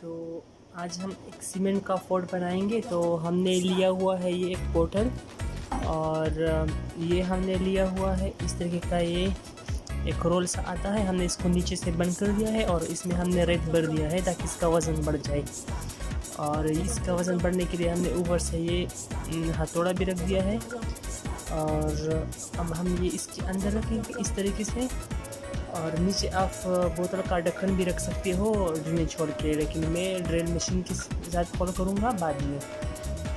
तो आज हम एक सीमेंट का फोर्ट बनाएंगे। तो हमने लिया हुआ है ये एक बोतल, और ये हमने लिया हुआ है इस तरीके का, ये एक रोल सा आता है। हमने इसको नीचे से बंद कर दिया है और इसमें हमने रेत भर दिया है ताकि इसका वज़न बढ़ जाए। और इसका वज़न बढ़ने के लिए हमने ऊपर से ये हथौड़ा भी रख दिया है। और अब हम ये इसके अंदर रखेंगे इस तरीके से। और नीचे आप बोतल का ढक्कन भी रख सकते हो ड्रिल छोड़ के, लेकिन मैं ड्रिल मशीन के साथ फॉलो करूँगा बाद में,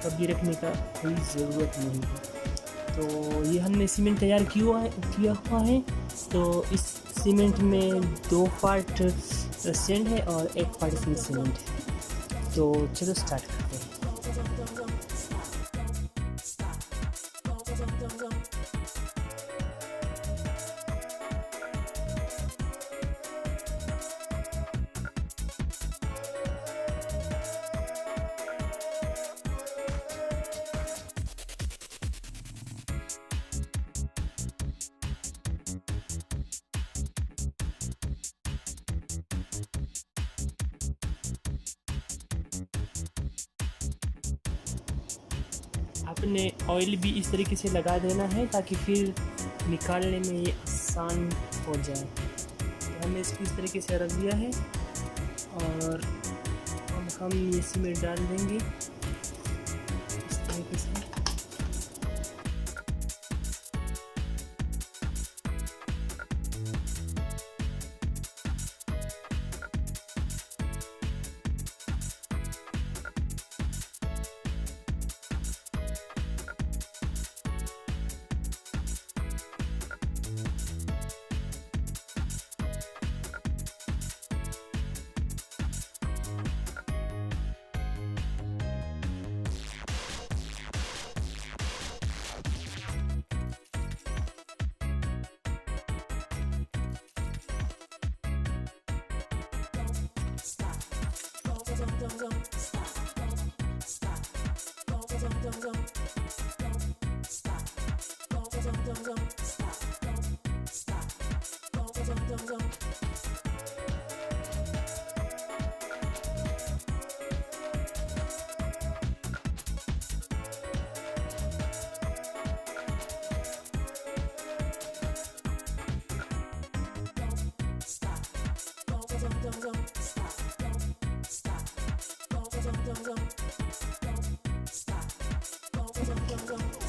कभी रखने का कोई ज़रूरत नहीं है। तो ये हमने सीमेंट तैयार किया हुआ है। तो इस सीमेंट में 2 पार्ट सेंड है और 1 पार्ट इसमें सीमेंट है। तो चलो स्टार्ट करते हैं। आपने ऑयल भी इस तरीके से लगा देना है ताकि फिर निकालने में ये आसान हो जाए। तो हमने इसको इस तरीके से रख दिया है और हम ये सीमेंट डाल देंगे इस तरीके से।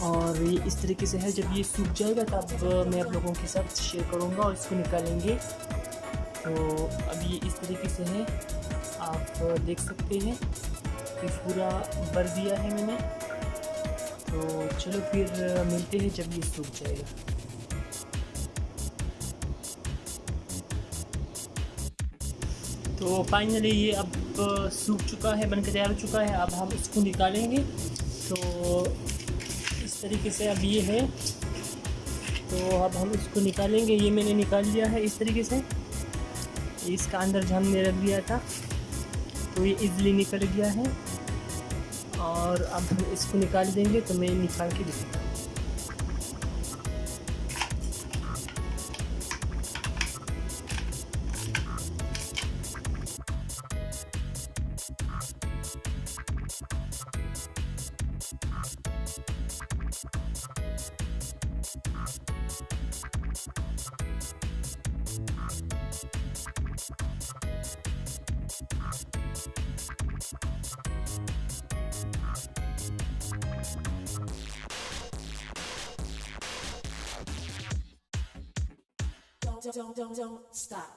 और ये इस तरीके से है। जब ये सूख जाएगा तब मैं आप लोगों के साथ शेयर करूँगा और इसको निकालेंगे। तो अब ये इस तरीके से है, आप देख सकते हैं कि पूरा भर दिया है मैंने। तो चलो फिर मिलते हैं जब ये सूख जाएगा। तो फाइनली ये अब सूख चुका है, बनकर तैयार हो चुका है। अब हम इसको निकालेंगे। तो इस तरीके से अब ये है। तो अब हम इसको निकालेंगे। ये मैंने निकाल लिया है इस तरीके से। इसका अंदर जो हमने रख दिया था तो ये इजीली निकल गया है। और अब हम इसको निकाल देंगे। तो मैं निकाल के दिखाता हूँ। Don't stop.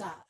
Stop.